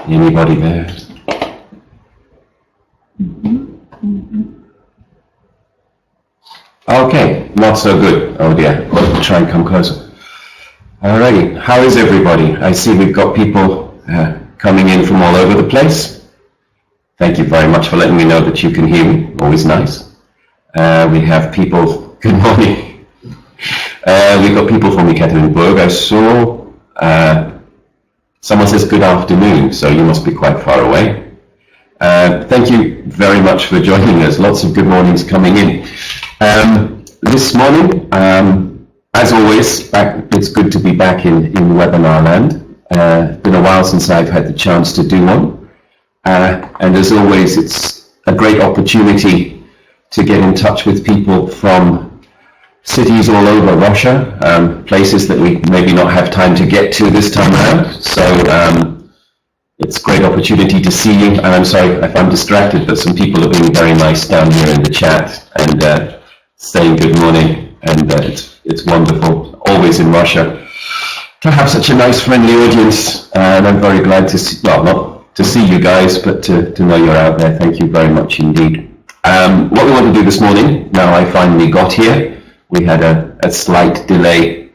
Anybody there? Okay, not so good. Oh dear, I'll try and come closer. Alrighty, how is everybody? I see we've got people coming in from all over the place. Thank you very much for letting me know that you can hear me, always nice. We have people, good morning. We've got people from Ekaterinburg. I saw someone says good afternoon, so you must be quite far away. Thank you very much for joining us. Lots of good mornings coming in. This morning, as always, it's good to be back in webinar land. Been a while since I've had the chance to do one. And as always, it's a great opportunity to get in touch with people from cities all over Russia, places that we maybe not have time to get to this time around. So it's a great opportunity to see you. And I'm sorry if I'm distracted, but some people are being very nice down here in the chat and saying good morning. And it's wonderful, always in Russia, to have such a nice, friendly audience. And I'm very glad to see, well, not to see you guys, but to know you're out there. Thank you very much indeed. What we want to do this morning, now I finally got here. We had a slight delay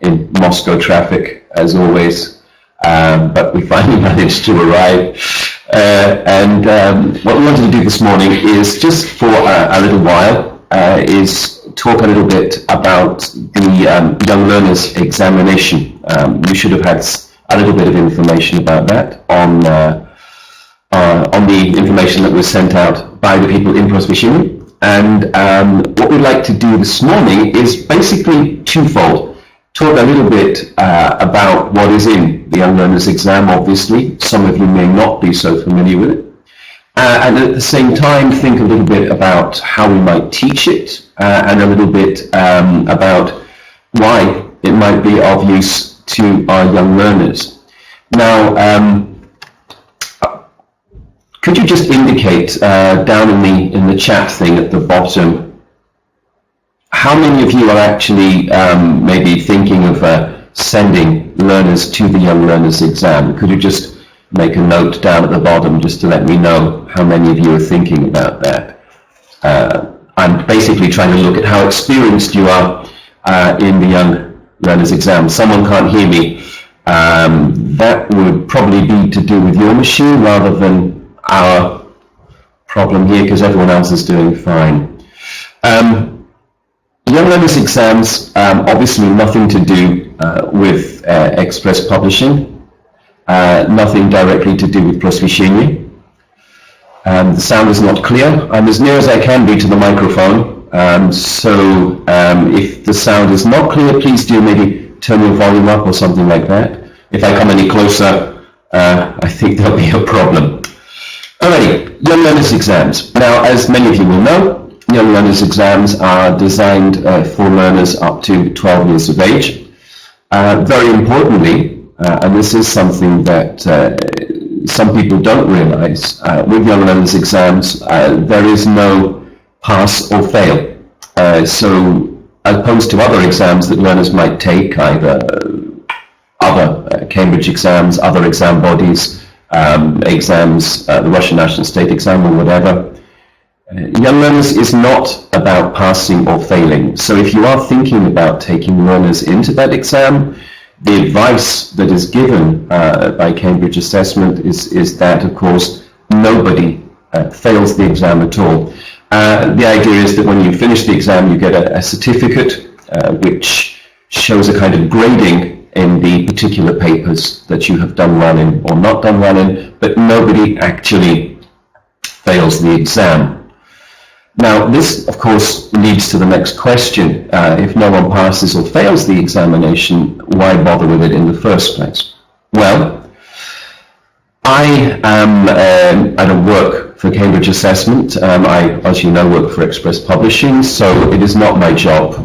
in Moscow traffic, as always, but we finally managed to arrive. What we wanted to do this morning is just for a little while, is talk a little bit about the Young Learners examination. You should have had a little bit of information about that on the information that was sent out by the people in Prosvещение. And what we'd like to do this morning is basically twofold. Talk a little bit about what is in the Young Learners exam, obviously. Some of you may not be so familiar with it. And at the same time, think a little bit about how we might teach it, and a little bit about why it might be of use to our young learners. Now, could you just indicate down in the chat thing at the bottom, how many of you are actually maybe thinking of sending learners to the Young Learners exam? Could you just make a note down at the bottom just to let me know how many of you are thinking about that? I'm basically trying to look at how experienced you are in the Young Learners exam. Someone can't hear me. That would probably be to do with your machine rather than our problem here, because everyone else is doing fine. Young Learners exams, obviously nothing to do with express publishing. Nothing directly to do with Prosvещение. The sound is not clear. I'm as near as I can be to the microphone, so if the sound is not clear, please do maybe turn your volume up or something like that. If I come any closer, I think there'll be a problem. Alrighty, Young Learners exams. Now, as many of you will know, Young Learners exams are designed for learners up to 12 years of age. Very importantly, and this is something that some people don't realize, with Young Learners exams, there is no pass or fail. So, as opposed to other exams that learners might take, either other Cambridge exams, other exam bodies, exams, the Russian National State exam or whatever, Young Learners is not about passing or failing. So if you are thinking about taking learners into that exam, the advice that is given by Cambridge Assessment is that, of course, nobody fails the exam at all. The idea is that when you finish the exam, you get a certificate which shows a kind of grading in the particular papers that you have done well in or not done well in, but nobody actually fails the exam. Now, this, of course, leads to the next question. If no one passes or fails the examination, why bother with it in the first place? Well, I don't work for Cambridge Assessment. I, as you know, work for Express Publishing, so it is not my job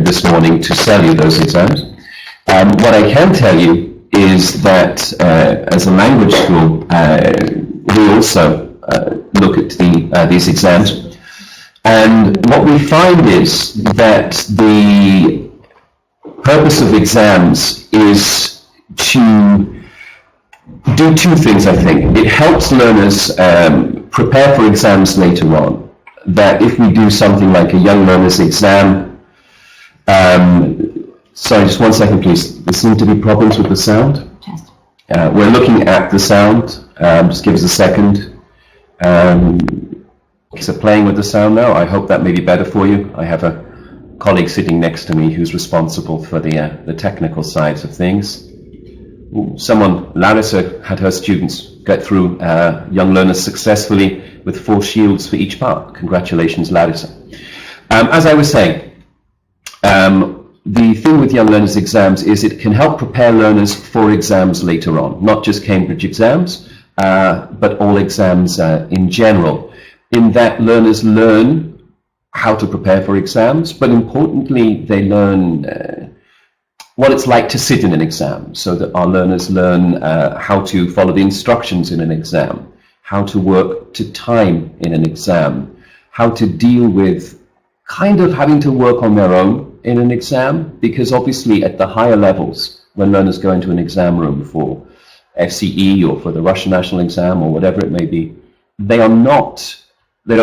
this morning to sell you those exams. What I can tell you is that as a language school, we also look at these exams. And what we find is that the purpose of exams is to do two things, I think. It helps learners prepare for exams later on, that if we do something like a young learner's exam, sorry, just 1 second, please. There seem to be problems with the sound. We're looking at the sound. Just give us a second. So playing with the sound now. I hope that may be better for you. I have a colleague sitting next to me who's responsible for the technical sides of things. Larissa had her students get through young learners successfully with 4 shields for each part. Congratulations, Larissa. As I was saying, the thing with young learners exams is it can help prepare learners for exams later on, not just Cambridge exams, but all exams in general, in that learners learn how to prepare for exams, but importantly, they learn what it's like to sit in an exam, so that our learners learn how to follow the instructions in an exam, how to work to time in an exam, how to deal with kind of having to work on their own in an exam, because obviously at the higher levels, when learners go into an exam room for FCE or for the Russian national exam or whatever it may be, they don't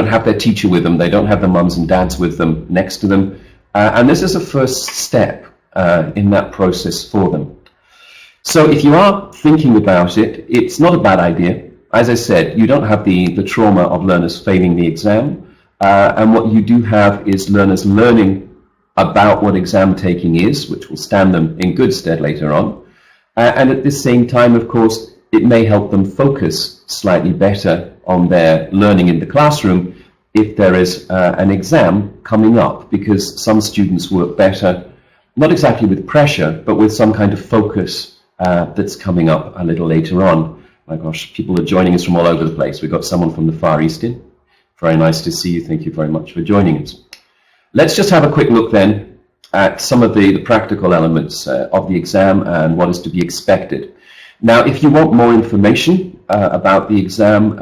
have their teacher with them, they don't have their mums and dads with them, next to them, and this is a first step in that process for them. So if you are thinking about it, it's not a bad idea. As I said, you don't have the trauma of learners failing the exam, and what you do have is learners learning about what exam taking is, which will stand them in good stead later on. And at the same time, of course, it may help them focus slightly better on their learning in the classroom if there is an exam coming up, because some students work better, not exactly with pressure, but with some kind of focus that's coming up a little later on. My gosh, people are joining us from all over the place. We've got someone from the Far East in. Very nice to see you. Thank you very much for joining us. Let's just have a quick look then at some of the practical elements of the exam and what is to be expected. Now, if you want more information about the exam,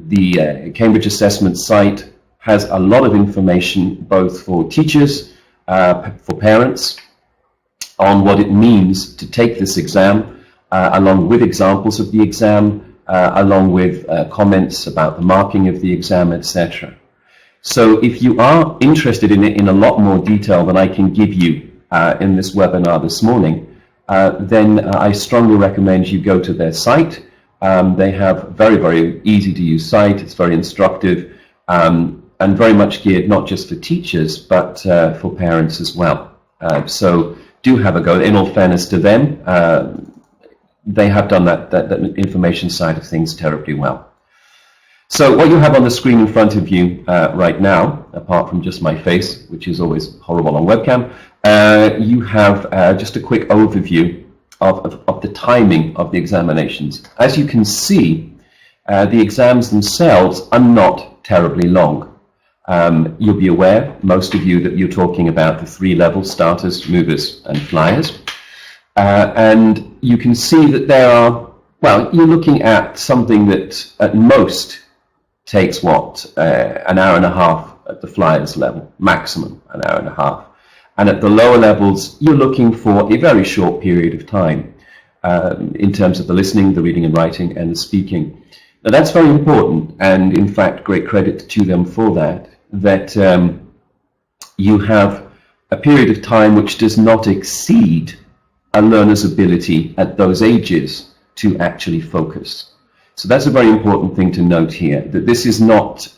the Cambridge Assessment site has a lot of information both for teachers, for parents, on what it means to take this exam, along with examples of the exam, along with comments about the marking of the exam, etc. So if you are interested in it in a lot more detail than I can give you in this webinar this morning, then I strongly recommend you go to their site. They have a very, very easy to use site. It's very instructive and very much geared not just for teachers, but for parents as well. So do have a go. In all fairness to them, they have done that information side of things terribly well. So what you have on the screen in front of you right now, apart from just my face, which is always horrible on webcam, you have just a quick overview of the timing of the examinations. As you can see, the exams themselves are not terribly long. You'll be aware, most of you, that you're talking about the 3 levels: starters, movers, and flyers. And you can see that there are, well, you're looking at something that at most takes an hour and a half at the flyers level, maximum an hour and a half. And at the lower levels, you're looking for a very short period of time in terms of the listening, the reading and writing, and the speaking. Now that's very important, and in fact, great credit to them for that you have a period of time which does not exceed a learner's ability at those ages to actually focus. So that's a very important thing to note here, that this is not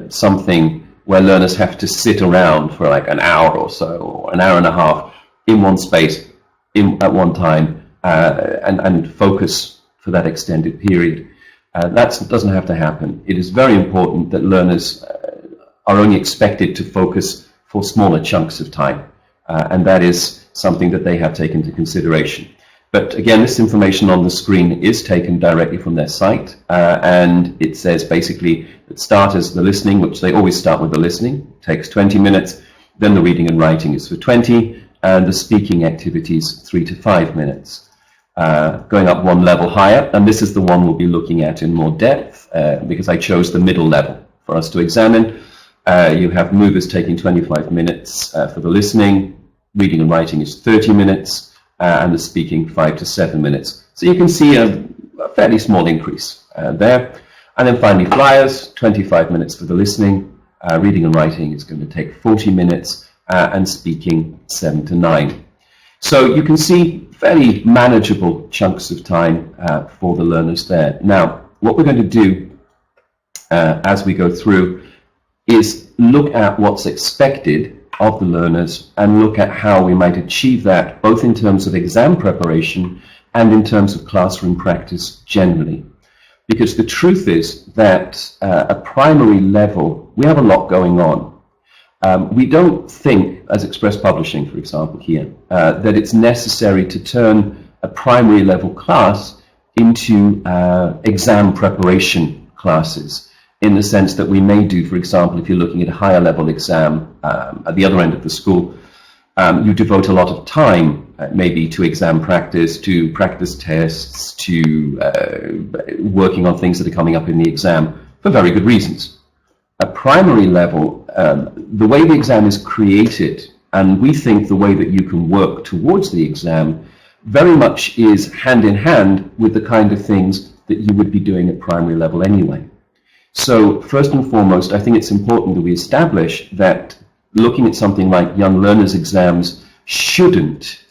something where learners have to sit around for like an hour or so, or an hour and a half in one space at one time and focus for that extended period. That doesn't have to happen. It is very important that learners are only expected to focus for smaller chunks of time, and that is something that they have taken into consideration. But again, this information on the screen is taken directly from their site, and it says basically that starters, the listening, which they always start with the listening, takes 20 minutes, then the reading and writing is for 20, and the speaking activities 3 to 5 minutes. Going up one level higher, and this is the one we'll be looking at in more depth, because I chose the middle level for us to examine. You have movers taking 25 minutes for the listening, reading and writing is 30 minutes, and the speaking 5 to 7 minutes. So you can see a fairly small increase there. And then finally flyers, 25 minutes for the listening. Reading and writing is going to take 40 minutes, and speaking 7 to 9. So you can see fairly manageable chunks of time for the learners there. Now, what we're going to do as we go through is look at what's expected of the learners and look at how we might achieve that, both in terms of exam preparation and in terms of classroom practice generally. Because the truth is that at primary level, we have a lot going on. We don't think, as Express Publishing, for example, here, that it's necessary to turn a primary level class into exam preparation classes, in the sense that we may do, for example, if you're looking at a higher level exam at the other end of the school, you devote a lot of time maybe to exam practice, to practice tests, to working on things that are coming up in the exam for very good reasons. At primary level, the way the exam is created, and we think the way that you can work towards the exam, very much is hand in hand with the kind of things that you would be doing at primary level anyway. So first and foremost, I think it's important that we establish that looking at something like young learners exams shouldn't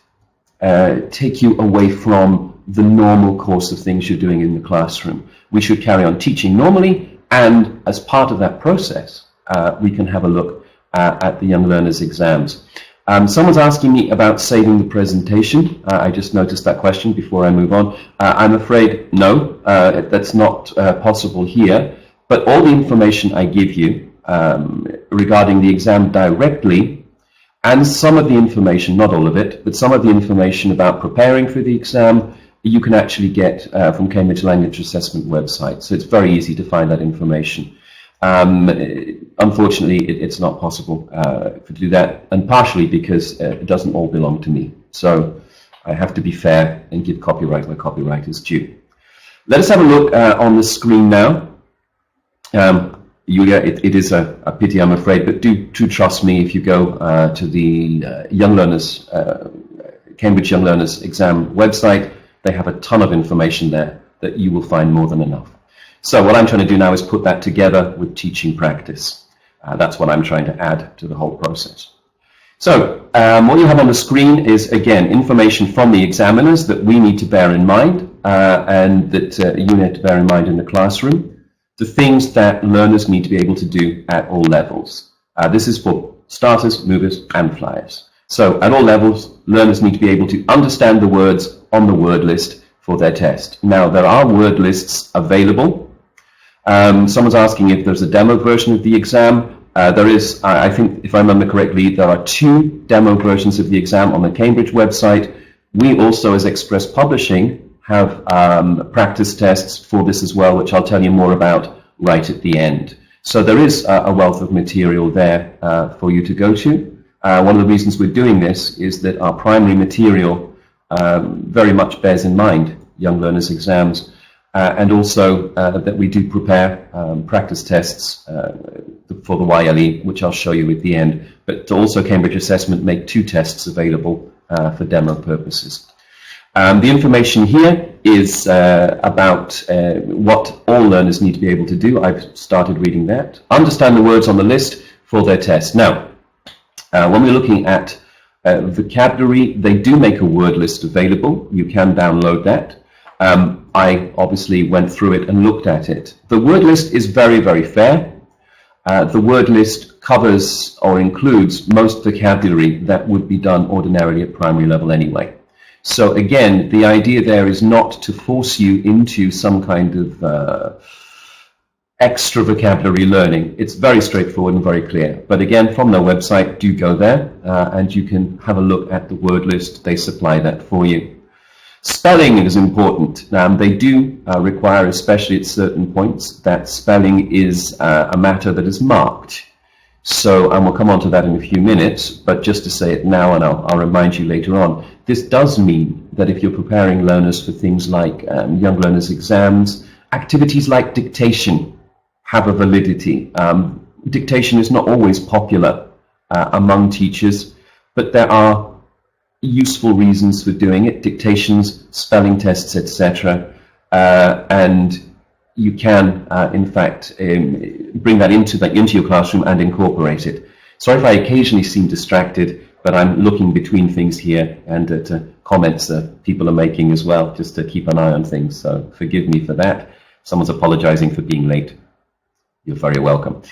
take you away from the normal course of things you're doing in the classroom. We should carry on teaching normally, and as part of that process, we can have a look at the young learners exams. Someone's asking me about saving the presentation. I just noticed that question before I move on. I'm afraid no, that's not possible here, but all the information I give you regarding the exam directly, and some of the information, not all of it, but some of the information about preparing for the exam, you can actually get from Cambridge Language Assessment website. So it's very easy to find that information. Unfortunately, it's not possible to do that, and partially because it doesn't all belong to me. So I have to be fair and give copyright where copyright is due. Let us have a look on the screen now. Julia, it is a pity, I'm afraid, but do trust me. If you go to the Young Learners, Cambridge Young Learners exam website, they have a ton of information there that you will find more than enough. So what I'm trying to do now is put that together with teaching practice. That's what I'm trying to add to the whole process. So what you have on the screen is, again, information from the examiners that we need to bear in mind and that you need to bear in mind in the classroom. The things that learners need to be able to do at all levels. This is for starters, movers, and flyers. So at all levels, learners need to be able to understand the words on the word list for their test. Now, there are word lists available. Someone's asking if there's a demo version of the exam. There is, I think, if I remember correctly, there are 2 demo versions of the exam on the Cambridge website. We also, as Express Publishing, have practice tests for this as well, which I'll tell you more about right at the end. So there is a wealth of material there for you to go to. One of the reasons we're doing this is that our primary material very much bears in mind young learners exams, and also that we do prepare practice tests for the YLE, which I'll show you at the end. But also Cambridge Assessment make 2 tests available for demo purposes. The information here is about what all learners need to be able to do. I've started reading that. Understand the words on the list for their test. Now, when we're looking at vocabulary, they do make a word list available. You can download that. I obviously went through it and looked at it. The word list is very, very fair. The word list covers or includes most vocabulary that would be done ordinarily at primary level anyway. So again, the idea there is not to force you into some kind of extra vocabulary learning. It's very straightforward and very clear. But again, from their website, do go there and you can have a look at the word list. They supply that for you. Spelling is important. They do require, especially at certain points, that spelling is a matter that is marked. So, and we'll come on to that in a few minutes, but just to say it now, and I'll remind you later on, this does mean that if you're preparing learners for things like young learners exams, activities like dictation have a validity. Dictation is not always popular among teachers, but there are useful reasons for doing it. Dictations, spelling tests, etc. and you can, in fact, bring that into your classroom and incorporate it. Sorry if I occasionally seem distracted, but I'm looking between things here and at comments that people are making as well, just to keep an eye on things. So forgive me for that. Someone's apologizing for being late. You're very welcome.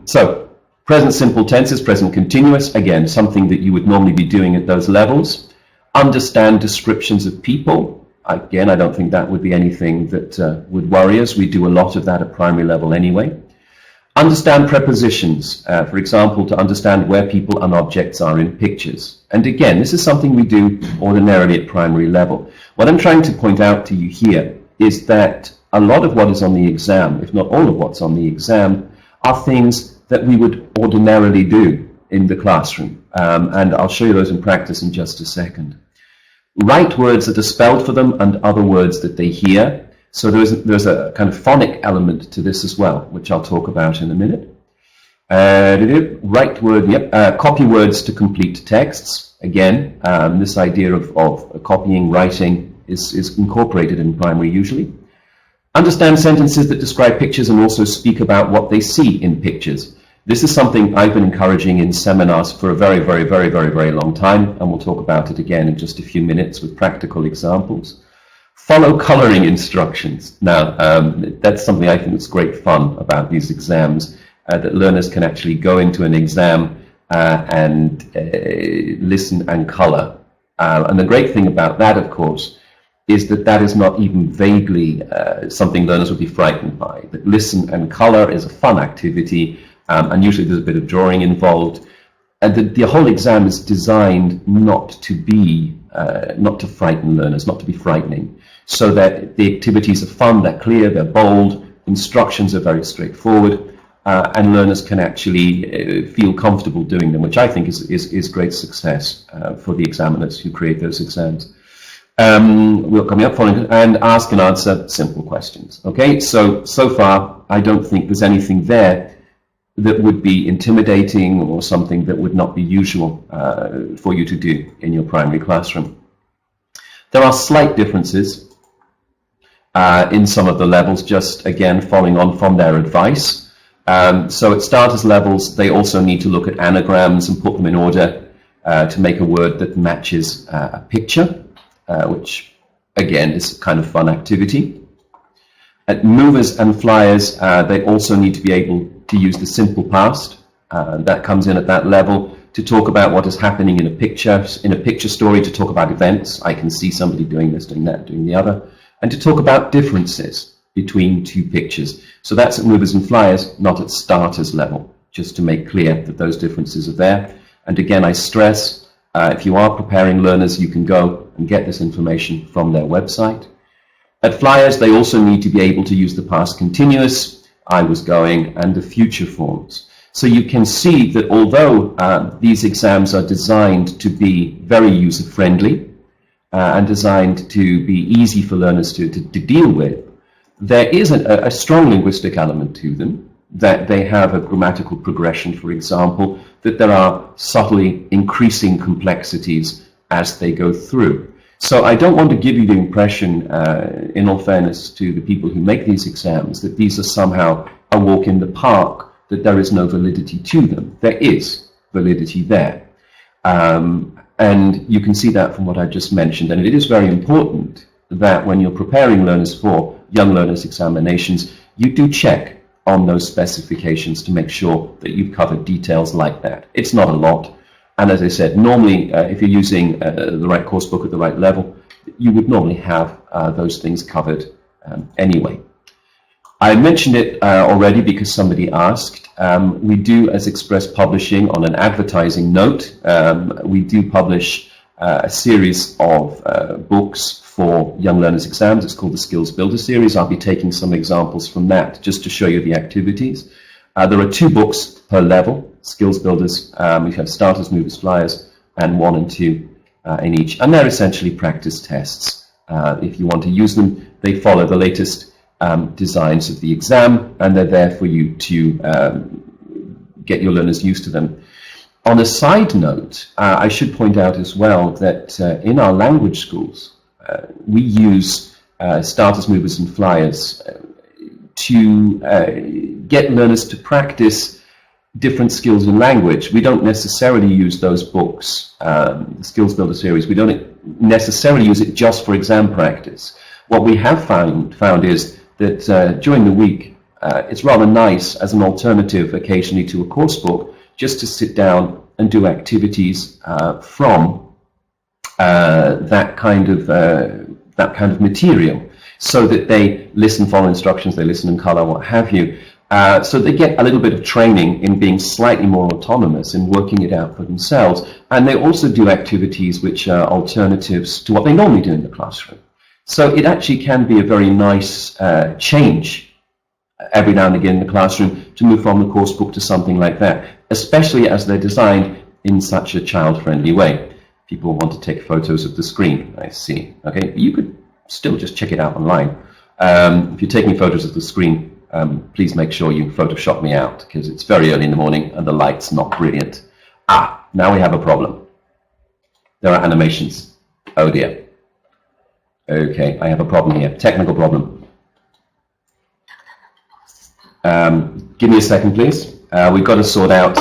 So present simple tenses, present continuous, again, something that you would normally be doing at those levels. Understand descriptions of people. Again, I don't think that would be anything that would worry us. We do a lot of that at primary level anyway. Understand prepositions, for example, to understand where people and objects are in pictures. And again, this is something we do ordinarily at primary level. What I'm trying to point out to you here is that a lot of what is on the exam, if not all of what's on the exam, are things that we would ordinarily do in the classroom. And I'll show you those in practice in just a second. Write words that are spelled for them and other words that they hear. So there's a kind of phonic element to this as well, which I'll talk about in a minute. Copy words to complete texts. Again, this idea of copying, writing is incorporated in primary usually. Understand sentences that describe pictures and also speak about what they see in pictures. This is something I've been encouraging in seminars for a very, very, very, very, very long time, and we'll talk about it again in just a few minutes with practical examples. Follow coloring instructions. Now, that's something I think is great fun about these exams, that learners can actually go into an exam and listen and color. And the great thing about that, of course, is that is not even vaguely something learners would be frightened by. That listen and color is a fun activity, and usually there's a bit of drawing involved. And the whole exam is designed not to frighten learners, not to be frightening, so that the activities are fun, they're clear, they're bold, instructions are very straightforward, and learners can actually feel comfortable doing them, which I think is great success for the examiners who create those exams. We'll come up following and ask and answer simple questions. Okay, so far I don't think there's anything there that would be intimidating or something that would not be usual for you to do in your primary classroom. There are slight differences in some of the levels, just again following on from their advice. So at starters levels, they also need to look at anagrams and put them in order to make a word that matches a picture, which again is a kind of fun activity. At movers and flyers, they also need to be able to use the simple past. That comes in at that level to talk about what is happening in a picture story, to talk about events. I can see somebody doing this, doing that, doing the other, and to talk about differences between two pictures. So that's at movers and flyers, not at starters level, just to make clear that those differences are there. And again, I stress, if you are preparing learners, you can go and get this information from their website. At flyers, they also need to be able to use the past continuous, I was going, and the future forms. So you can see that although these exams are designed to be very user-friendly and designed to be easy for learners to deal with, there is a strong linguistic element to them, that they have a grammatical progression, for example, that there are subtly increasing complexities as they go through. So I don't want to give you the impression, in all fairness to the people who make these exams, that these are somehow a walk in the park, that there is no validity to them. There is validity there. And you can see that from what I just mentioned. And it is very important that when you're preparing learners for young learners examinations, you do check on those specifications to make sure that you've covered details like that. It's not a lot. And as I said, normally, if you're using the right course book at the right level, you would normally have those things covered anyway. I mentioned it already because somebody asked. We do, as Express Publishing, on an advertising note, we do publish a series of books for young learners exams. It's called the Skills Builder series. I'll be taking some examples from that just to show you the activities. There are 2 books per level, Skills Builders. We have starters, movers, flyers, and 1 and 2 in each. And they're essentially practice tests. If you want to use them, they follow the latest designs of the exam, and they're there for you to get your learners used to them. On a side note, I should point out as well that in our language schools, we use starters, movers and flyers, to get learners to practice different skills in language. We don't necessarily use those books, the Skills Builder series. We don't necessarily use it just for exam practice. What we have found is that during the week, it's rather nice as an alternative occasionally to a course book just to sit down and do activities from that kind of material, so that they listen, follow instructions, they listen in color, what have you. So they get a little bit of training in being slightly more autonomous in working it out for themselves. And they also do activities which are alternatives to what they normally do in the classroom. So it actually can be a very nice change every now and again in the classroom to move from the course book to something like that, especially as they're designed in such a child-friendly way. People want to take photos of the screen, I see. Okay, you could still just check it out online. If you're taking photos of the screen, please make sure you Photoshop me out, because it's very early in the morning and the light's not brilliant. Now we have a problem. There are animations. Oh dear. Okay, I have a problem here. Technical problem. Give me a second, please. We've got to sort out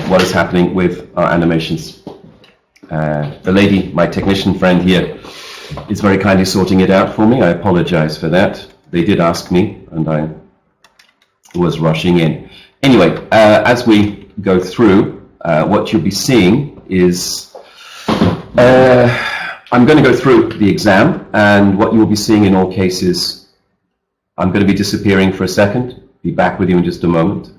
what is happening with our animations. The lady, my technician friend here, is very kindly sorting it out for me. I apologize for that. They did ask me, and I was rushing in. Anyway, as we go through, what you'll be seeing is, I'm going to go through the exam, and what you will be seeing in all cases, I'm going to be disappearing for a second. Be back with you in just a moment.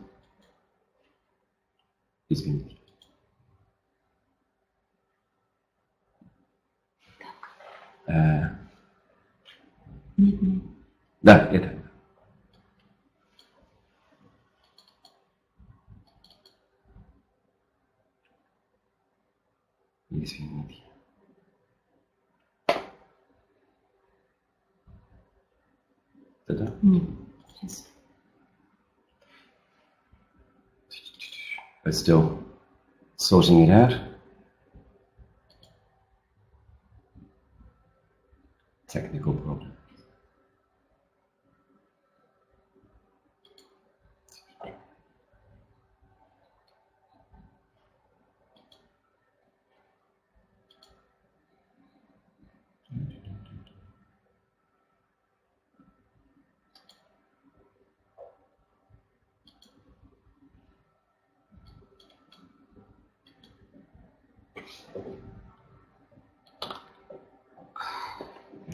Да, это. Извините. Да? Нет, сейчас. We're still sorting it out. Technical problem.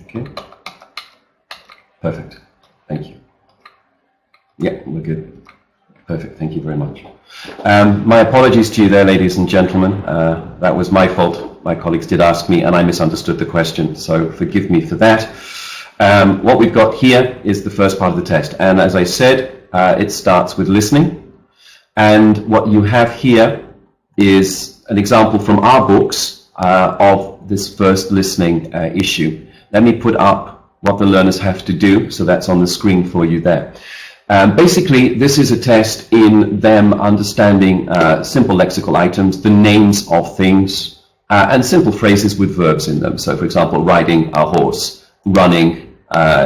Okay. Perfect. Thank you. Yeah, we're good. Perfect. Thank you very much. My apologies to you there, ladies and gentlemen. That was my fault. My colleagues did ask me, and I misunderstood the question, so forgive me for that. What we've got here is the first part of the test, and as I said, it starts with listening. And what you have here is an example from our books of this first listening issue. Let me put up what the learners have to do, so that's on the screen for you there. Basically, this is a test in them understanding simple lexical items, the names of things, and simple phrases with verbs in them. So, for example, riding a horse, running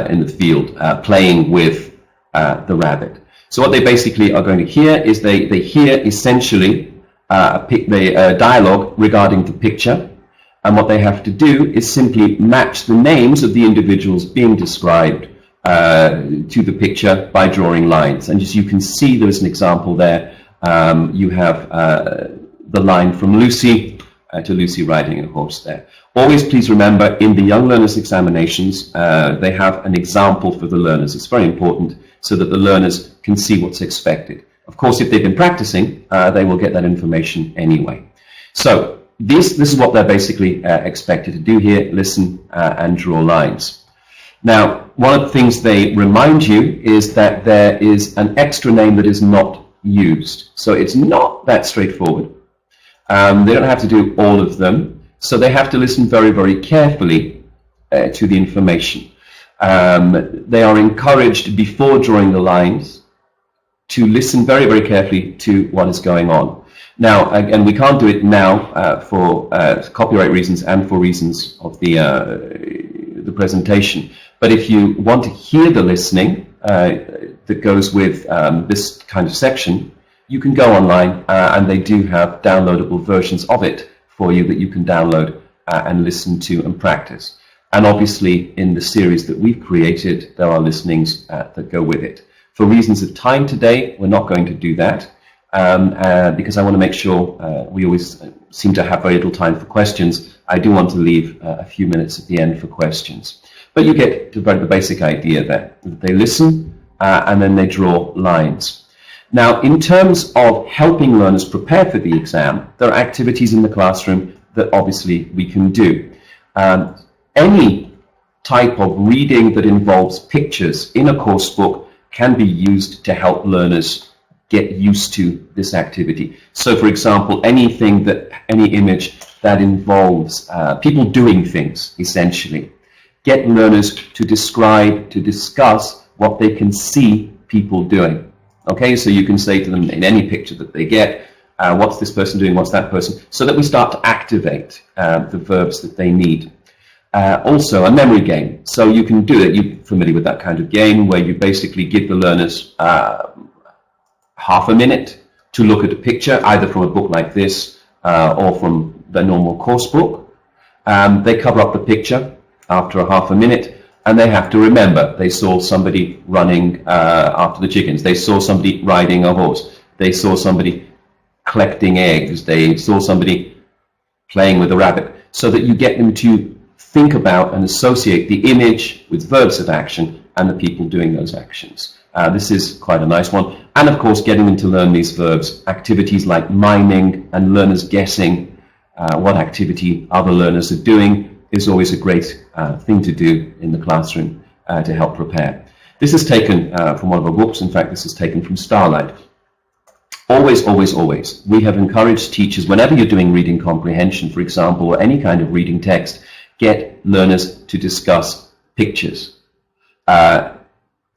in the field, playing with the rabbit. So what they basically are going to hear is they hear essentially a dialogue regarding the picture. And what they have to do is simply match the names of the individuals being described to the picture by drawing lines. And as you can see, there's an example there. You have the line from Lucy to Lucy riding a horse there. Always please remember, in the young learners examinations, they have an example for the learners. It's very important so that the learners can see what's expected. Of course, if they've been practicing, they will get that information anyway. So this is what they're basically expected to do here, listen and draw lines. Now, one of the things they remind you is that there is an extra name that is not used. So it's not that straightforward. They don't have to do all of them, so they have to listen very, very carefully to the information. They are encouraged before drawing the lines to listen very, very carefully to what is going on. Now, again, we can't do it now for copyright reasons and for reasons of the the presentation. But if you want to hear the listening that goes with this kind of section, you can go online and they do have downloadable versions of it for you that you can download and listen to and practice. And obviously in the series that we've created, there are listenings that go with it. For reasons of time today, we're not going to do that because I want to make sure we always seem to have very little time for questions. I do want to leave a few minutes at the end for questions. But you get the basic idea there. They listen and then they draw lines. Now, in terms of helping learners prepare for the exam, there are activities in the classroom that obviously we can do. Any type of reading that involves pictures in a course book can be used to help learners get used to this activity. So, for example, any image that involves people doing things, essentially, get learners to describe, to discuss what they can see people doing. Okay, so you can say to them in any picture that they get, what's this person doing, what's that person, so that we start to activate the verbs that they need. Also, a memory game. So you can do it, you're familiar with that kind of game, where you basically give the learners half a minute to look at a picture, either from a book like this or from the normal course book. They cover up the picture after a half a minute, and they have to remember they saw somebody running after the chickens, they saw somebody riding a horse, they saw somebody collecting eggs, they saw somebody playing with a rabbit, so that you get them to think about and associate the image with verbs of action and the people doing those actions. This is quite a nice one. And of course, getting them to learn these verbs, activities like miming and learners guessing what activity other learners are doing is always a great thing to do in the classroom to help prepare. This is taken from one of our books. In fact, this is taken from Starlight. Always, always, always, we have encouraged teachers, whenever you're doing reading comprehension, for example, or any kind of reading text, get learners to discuss pictures.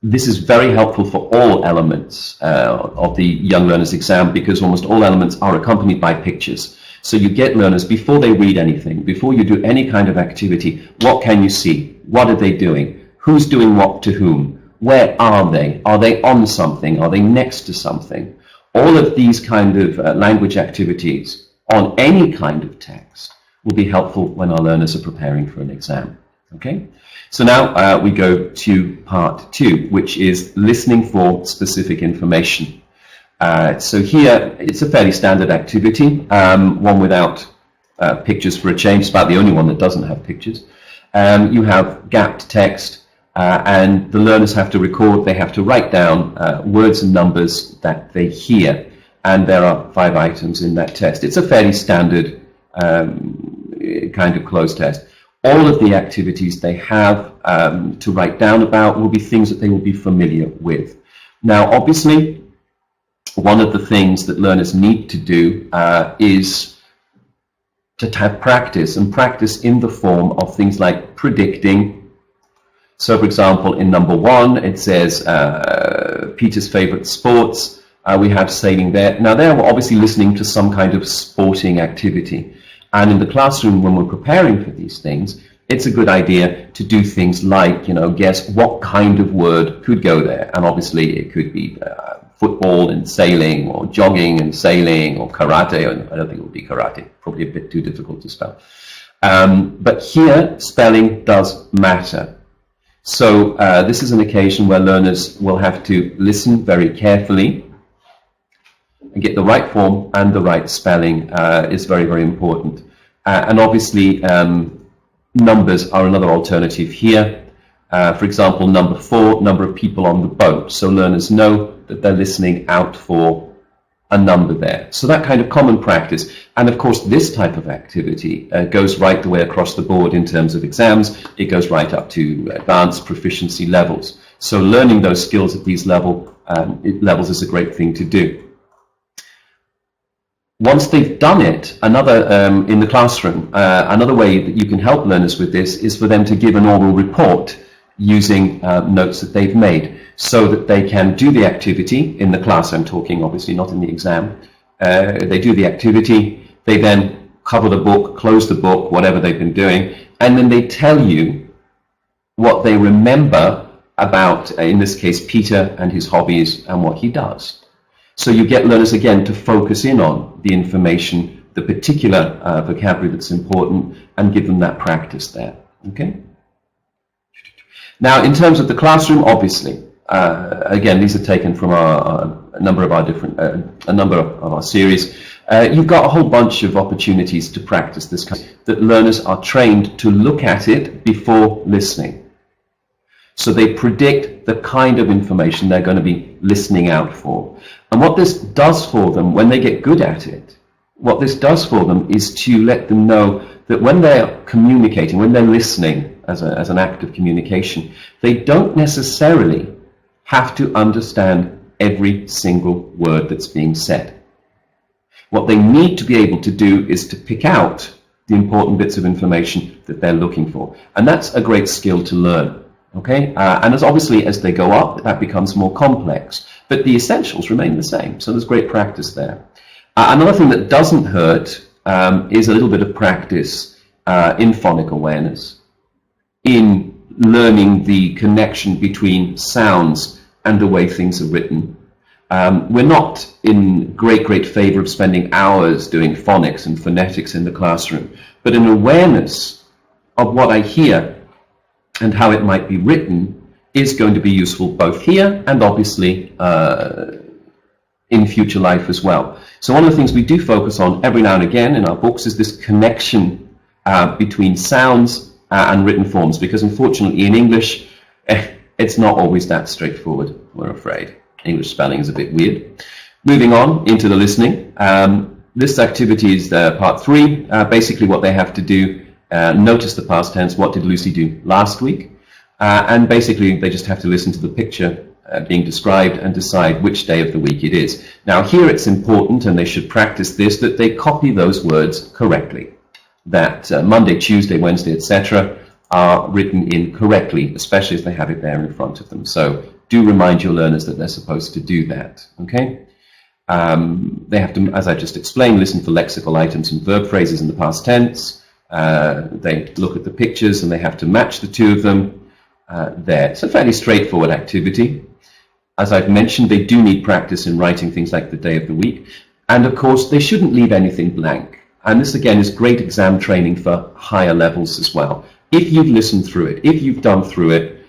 This is very helpful for all elements of the young learners exam, because almost all elements are accompanied by pictures. So you get learners, before they read anything, before you do any kind of activity, what can you see? What are they doing? Who's doing what to whom? Where are they? Are they on something? Are they next to something? All of these kind of language activities on any kind of text will be helpful when our learners are preparing for an exam. Okay? So now we go to part 2, which is listening for specific information. So here, it's a fairly standard activity, one without pictures for a change. It's about the only one that doesn't have pictures. You have gapped text, and the learners have to record, they have to write down words and numbers that they hear. And there are 5 items in that test. It's a fairly standard kind of closed test. All of the activities they have to write down about will be things that they will be familiar with. Now, obviously, one of the things that learners need to do is to have practice, and practice in the form of things like predicting. So, for example, in number 1, it says Peter's favorite sports. We have sailing there. Now, they're obviously listening to some kind of sporting activity. And in the classroom, when we're preparing for these things, it's a good idea to do things like, guess what kind of word could go there. And obviously, it could be football and sailing, or jogging and sailing, or karate. I don't think it would be karate, probably a bit too difficult to spell. But here, spelling does matter. So this is an occasion where learners will have to listen very carefully and get the right form, and the right spelling is very, very important. And obviously, numbers are another alternative here. For example, number 4, number of people on the boat. So learners know that they're listening out for a number there. So that kind of common practice. And of course, this type of activity goes right the way across the board in terms of exams. It goes right up to advanced proficiency levels. So learning those skills at these levels is a great thing to do. Once they've done it, in the classroom, another way that you can help learners with this is for them to give an oral report using notes that they've made, so that they can do the activity in the class. I'm talking obviously not in the exam. They do the activity, they then cover the book, close the book, whatever they've been doing, and then they tell you what they remember about, in this case, Peter and his hobbies and what he does. So you get learners, again, to focus in on the information, the particular vocabulary that's important, and give them that practice there. Okay? Now, in terms of the classroom, obviously, again, these are taken from a number of our series. You've got a whole bunch of opportunities to practice this kind of, that learners are trained to look at it before listening. So they predict the kind of information they're going to be listening out for. And what this does for them, when they get good at it, what this does for them is to let them know that when they're communicating, when they're listening as an act of communication, they don't necessarily have to understand every single word that's being said. What they need to be able to do is to pick out the important bits of information that they're looking for. And that's a great skill to learn. Okay, and as they go up, that becomes more complex, but the essentials remain the same. So there's great practice there. Another thing that doesn't hurt is a little bit of practice in phonic awareness, in learning the connection between sounds and the way things are written. We're not in great favor of spending hours doing phonics and phonetics in the classroom, but an awareness of what I hear and how it might be written is going to be useful both here and obviously in future life as well. So one of the things we do focus on every now and again in our books is this connection between sounds and written forms, because unfortunately in English it's not always that straightforward, we're afraid. English spelling is a bit weird. Moving on into the listening. This activity is part 3. Basically what they have to do, notice the past tense, what did Lucy do last week? And basically they just have to listen to the picture being described and decide which day of the week it is. Now here it's important, and they should practice this, that they copy those words correctly. That Monday, Tuesday, Wednesday, etc. are written in correctly, especially if they have it there in front of them. So do remind your learners that they're supposed to do that. Okay? They have to, as I just explained, listen for lexical items and verb phrases in the past tense. They look at the pictures and they have to match the two of them there. It's a fairly straightforward activity. As I've mentioned, they do need practice in writing things like the day of the week. And of course, they shouldn't leave anything blank. And this again is great exam training for higher levels as well. If you've listened through it, if you've done through it,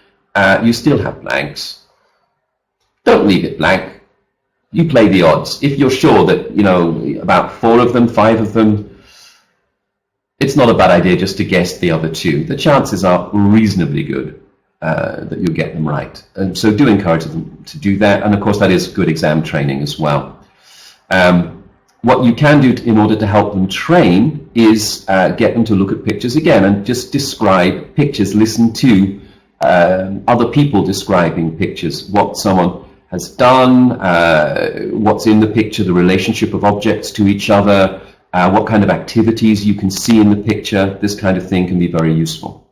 you still have blanks. Don't leave it blank. You play the odds. If you're sure that, about 4 of them, 5 of them, it's not a bad idea just to guess the other 2. The chances are reasonably good that you'll get them right. And so do encourage them to do that. And of course, that is good exam training as well. What you can do in order to help them train is get them to look at pictures again and just describe pictures. Listen to other people describing pictures, what someone has done, what's in the picture, the relationship of objects to each other, what kind of activities you can see in the picture. This kind of thing can be very useful.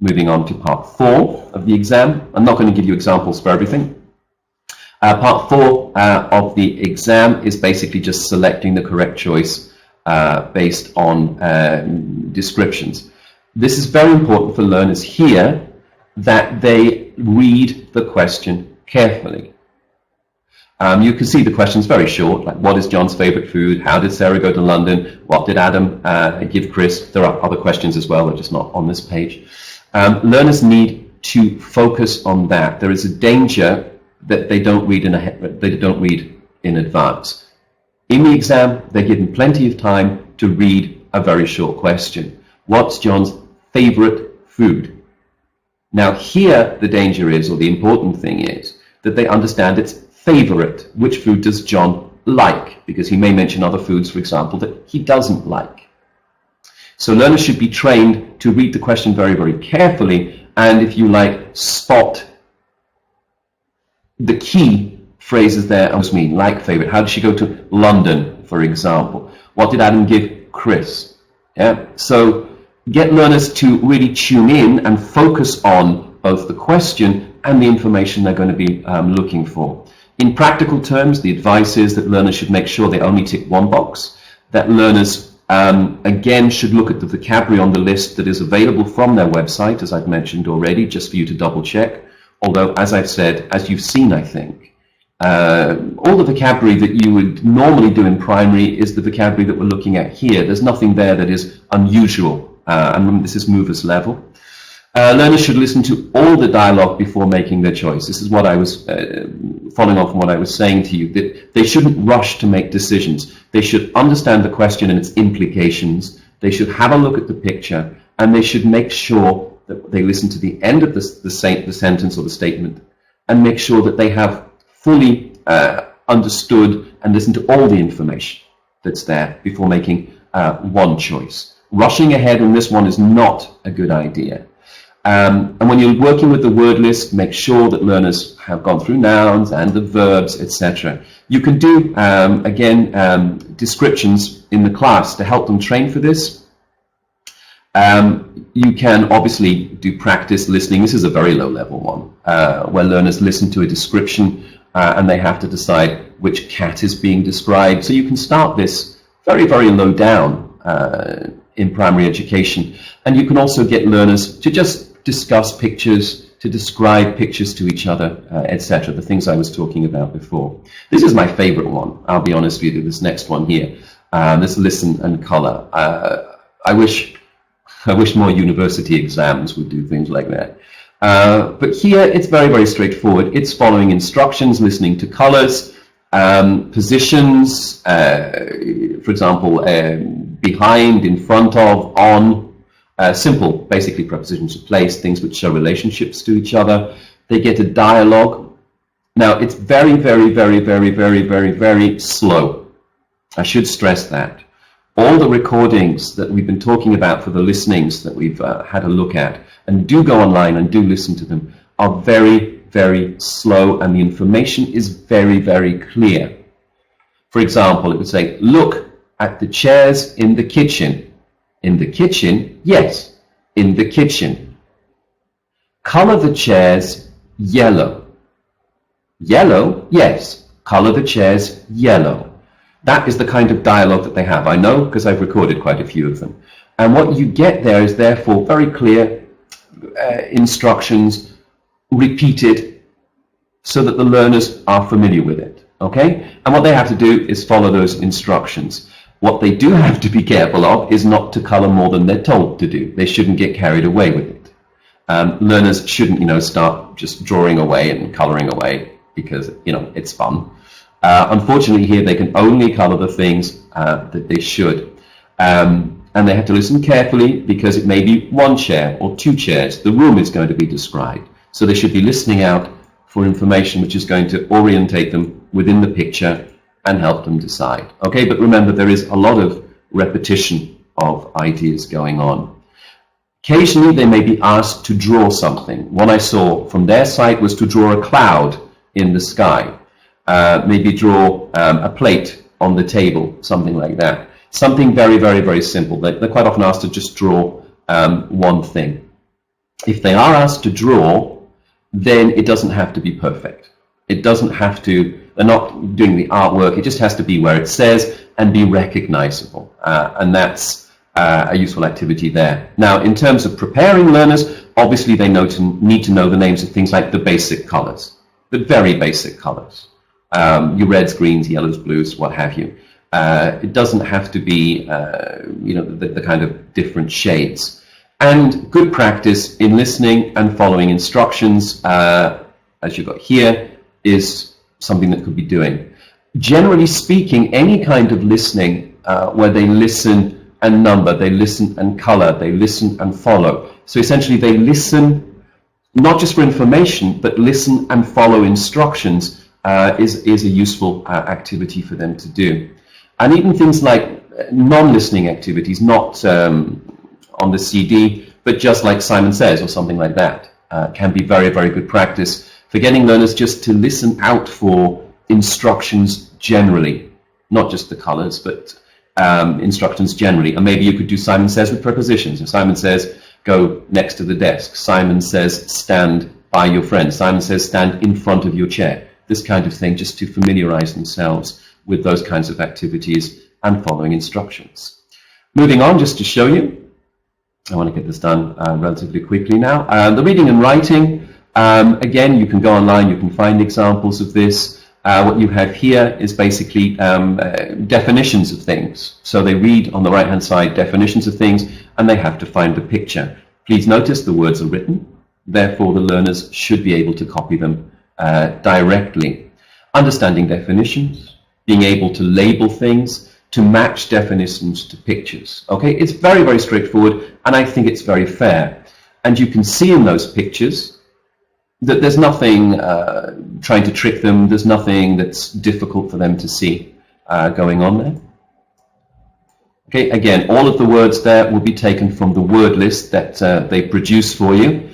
Moving on to part 4 of the exam. I'm not going to give you examples for everything. Part 4 of the exam is basically just selecting the correct choice based on descriptions. This is very important for learners here, that they read the question carefully. You can see the question's very short, like what is John's favorite food? How did Sarah go to London? What did Adam give Chris? There are other questions as well, they're just not on this page. Learners need to focus on that. There is a danger that they don't read in advance. In the exam, they're given plenty of time to read a very short question. What's John's favorite food? Now here the danger is, or the important thing is, that they understand it's favorite. Which food does John like? Because he may mention other foods, for example, that he doesn't like. So learners should be trained to read the question very, very carefully, and if you like, spot the key phrases there. I mean, like favorite. How did she go to London, for example? What did Adam give Chris? Yeah. So get learners to really tune in and focus on both the question and the information they're going to be looking for. In practical terms, the advice is that learners should make sure they only tick one box, that learners Again, should look at the vocabulary on the list that is available from their website, as I've mentioned already, just for you to double check. Although, as I've said, as you've seen, I think, all the vocabulary that you would normally do in primary is the vocabulary that we're looking at here. There's nothing there that is unusual. And remember, this is movers level. Learners should listen to all the dialogue before making their choice. This is what I was following on from what I was saying to you, that they shouldn't rush to make decisions. They should understand the question and its implications. They should have a look at the picture, and they should make sure that they listen to the end of the sentence or the statement, and make sure that they have fully understood and listened to all the information that's there before making one choice. Rushing ahead on this one is not a good idea. And when you're working with the word list, make sure that learners have gone through nouns and the verbs, etc. You can do, descriptions in the class to help them train for this. You can obviously do practice listening. This is a very low-level one, where learners listen to a description and they have to decide which cat is being described. So you can start this very, very low down in primary education. And you can also get learners to just discuss pictures, to describe pictures to each other, etc. The things I was talking about before. This is my favorite one, I'll be honest with you, this next one here. This listen and color. I wish more university exams would do things like that. But here it's very, very straightforward. It's following instructions, listening to colors, positions, for example, behind, in front of, on, simple, basically prepositions of place, things which show relationships to each other. They get a dialogue. Now, it's very, very, very, very, very, very, very slow. I should stress that. All the recordings that we've been talking about for the listenings that we've had a look at, and do go online and do listen to them, are very, very slow, and the information is very, very clear. For example, it would say, look at the chairs in the kitchen. In the kitchen, yes, in the kitchen. Color the chairs yellow. Yellow, yes, color the chairs yellow. That is the kind of dialogue that they have. I know because I've recorded quite a few of them. And what you get there is therefore very clear instructions repeated so that the learners are familiar with it. Okay? And what they have to do is follow those instructions. What they do have to be careful of is not to color more than they're told to do. They shouldn't get carried away with it. Learners shouldn't, start just drawing away and coloring away because, it's fun. Unfortunately, here they can only color the things that they should. And they have to listen carefully because it may be one chair or two chairs. The room is going to be described. So they should be listening out for information which is going to orientate them within the picture and help them decide. Okay, but remember, there is a lot of repetition of ideas going on. Occasionally, they may be asked to draw something. One I saw from their site was to draw a cloud in the sky. Maybe draw a plate on the table, something like that. Something very, very, very simple. They're quite often asked to just draw one thing. If they are asked to draw, then it doesn't have to be perfect. It doesn't have to, they're not doing the artwork, it just has to be where it says and be recognizable. And that's a useful activity there. Now, in terms of preparing learners, obviously they need to know the names of things like the basic colors, the very basic colors. Your reds, greens, yellows, blues, what have you. It doesn't have to be, the kind of different shades. And good practice in listening and following instructions, as you've got here, is something that could be doing. Generally speaking, any kind of listening where they listen and number, they listen and color, they listen and follow. So essentially they listen not just for information, but listen and follow instructions is a useful activity for them to do. And even things like non-listening activities, not on the CD, but just like Simon Says or something like that, can be very, very good practice for getting learners just to listen out for instructions generally, not just the colors, but instructions generally. And maybe you could do Simon Says with prepositions. If Simon says, go next to the desk. Simon says, stand by your friend. Simon says, stand in front of your chair. This kind of thing, just to familiarize themselves with those kinds of activities and following instructions. Moving on, just to show you, I want to get this done relatively quickly now. The reading and writing, again, you can go online, you can find examples of this. What you have here is basically definitions of things. So they read on the right-hand side definitions of things, and they have to find the picture. Please notice the words are written, therefore the learners should be able to copy them directly. Understanding definitions, being able to label things, to match definitions to pictures. Okay, it's very, very straightforward, and I think it's very fair. And you can see in those pictures that there's nothing trying to trick them, there's nothing that's difficult for them to see going on there. Okay, again, all of the words there will be taken from the word list that they produce for you.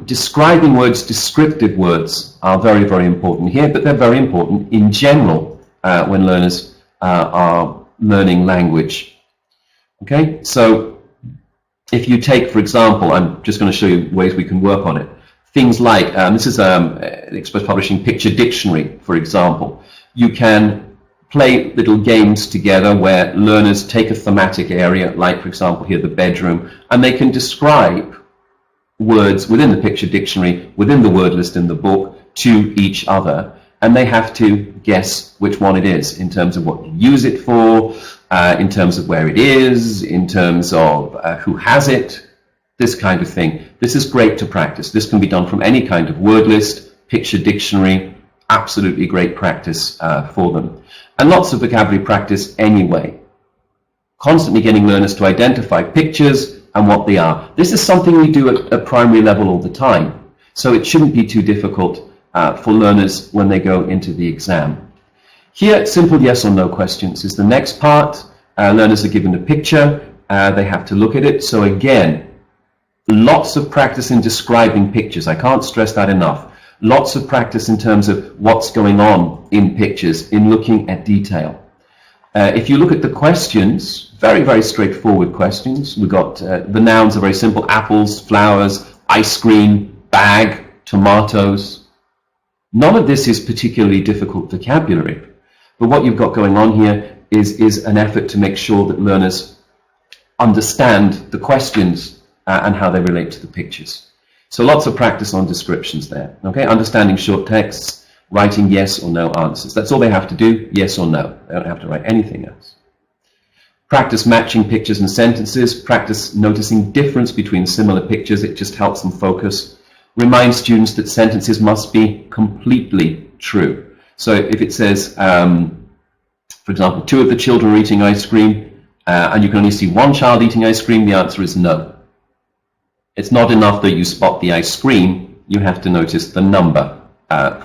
Describing words, descriptive words are very, very important here, but they're very important in general when learners are learning language. Okay, so if you take, for example, I'm just going to show you ways we can work on it. Things like, this is Express Publishing Picture Dictionary, for example. You can play little games together where learners take a thematic area, like, for example, here, the bedroom, and they can describe words within the picture dictionary, within the word list in the book, to each other. And they have to guess which one it is in terms of what you use it for, in terms of where it is, in terms of who has it, this kind of thing. This is great to practice. This can be done from any kind of word list, picture dictionary, absolutely great practice for them. And lots of vocabulary practice anyway. Constantly getting learners to identify pictures and what they are. This is something we do at a primary level all the time, so it shouldn't be too difficult for learners when they go into the exam. Here, simple yes or no questions is the next part. Learners are given a picture, they have to look at it. So again, lots of practice in describing pictures. I can't stress that enough. Lots of practice in terms of what's going on in pictures, in looking at detail. If you look at the questions, very, very straightforward questions. We've got the nouns are very simple: apples, flowers, ice cream, bag, tomatoes. None of this is particularly difficult vocabulary. But what you've got going on here is an effort to make sure that learners understand the questions and how they relate to the pictures. So lots of practice on descriptions there. Okay, understanding short texts, writing yes or no answers. That's all they have to do, yes or no. They don't have to write anything else. Practice matching pictures and sentences. Practice noticing difference between similar pictures. It just helps them focus. Remind students that sentences must be completely true. So if it says, for example, 2 of the children are eating ice cream, and you can only see 1 child eating ice cream, the answer is no. It's not enough that you spot the ice cream, you have to notice the number,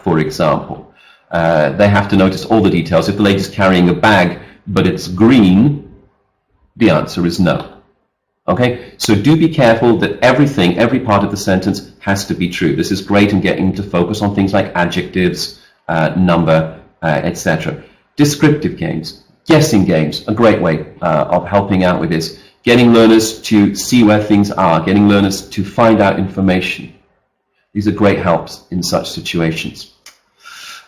for example. They have to notice all the details. If the lady's carrying a bag, but it's green, the answer is no. Okay, so do be careful that everything, every part of the sentence has to be true. This is great in getting to focus on things like adjectives, number, etc. Descriptive games, guessing games, a great way of helping out with this. Getting learners to see where things are, getting learners to find out information. These are great helps in such situations.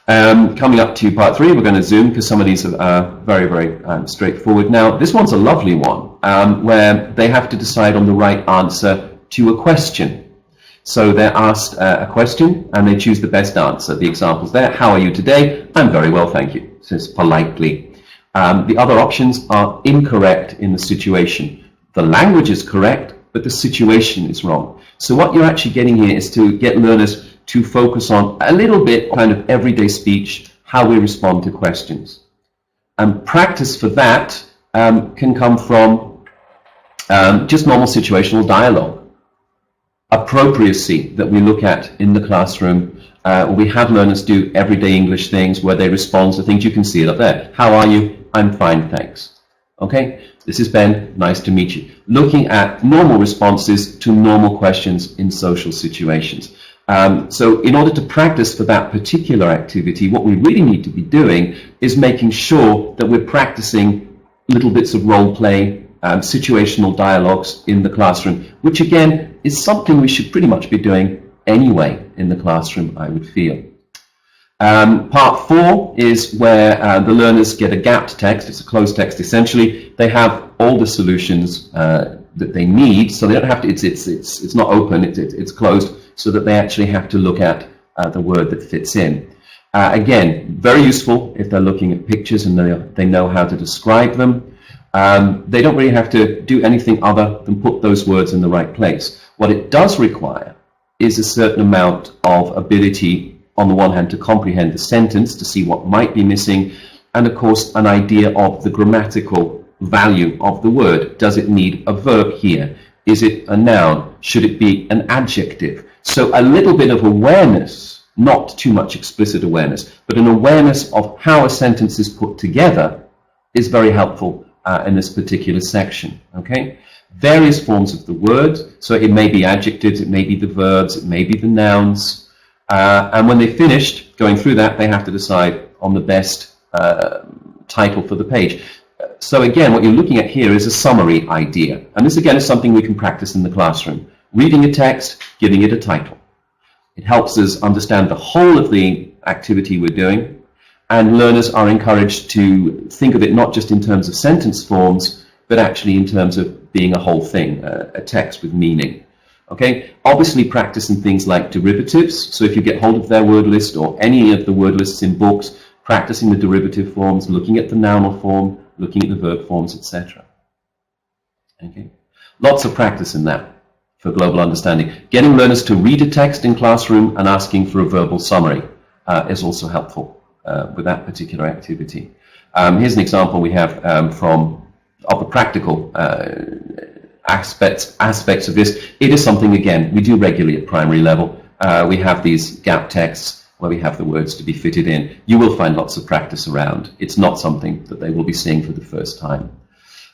Coming up to part 3, we're going to zoom because some of these are very, very straightforward. Now, this one's a lovely one where they have to decide on the right answer to a question. So they're asked a question and they choose the best answer. The examples there: how are you today? I'm very well, thank you. Says politely. The other options are incorrect in the situation. The language is correct, but the situation is wrong. So what you're actually getting here is to get learners to focus on a little bit kind of everyday speech, how we respond to questions. And practice for that can come from just normal situational dialogue. Appropriacy that we look at in the classroom. We have learners do everyday English things where they respond to things. You can see it up there. How are you? I'm fine, thanks. Okay, this is Ben, nice to meet you. Looking at normal responses to normal questions in social situations. So in order to practice for that particular activity, what we really need to be doing is making sure that we're practicing little bits of role play, situational dialogues in the classroom, which again is something we should pretty much be doing anyway in the classroom, I would feel. Part 4 is where the learners get a gapped text. It's a closed text essentially. They have all the solutions that they need, so they don't have to. It's not open. It's closed, so that they actually have to look at the word that fits in. Again, very useful if they're looking at pictures and they know how to describe them. They don't really have to do anything other than put those words in the right place. What it does require is a certain amount of ability, on the one hand, to comprehend the sentence, to see what might be missing, and of course an idea of the grammatical value of the word. Does it need a verb here? Is it a noun? Should it be an adjective? So a little bit of awareness, not too much explicit awareness, but an awareness of how a sentence is put together is very helpful in this particular section. Okay? Various forms of the word, so it may be adjectives, it may be the verbs, it may be the nouns, and when they've finished going through that, they have to decide on the best title for the page. So again, what you're looking at here is a summary idea, and this again is something we can practice in the classroom. Reading a text, giving it a title. It helps us understand the whole of the activity we're doing, and learners are encouraged to think of it not just in terms of sentence forms, but actually in terms of being a whole thing, a text with meaning. Okay, obviously practicing things like derivatives. So if you get hold of their word list or any of the word lists in books, practicing the derivative forms, looking at the noun form, looking at the verb forms, etc. Okay, lots of practice in that for global understanding. Getting learners to read a text in classroom and asking for a verbal summary is also helpful with that particular activity. Here's an example we have of the practical aspects of this. It is something, again, we do regularly at primary level. We have these gap texts where we have the words to be fitted in. You will find lots of practice around. It's not something that they will be seeing for the first time.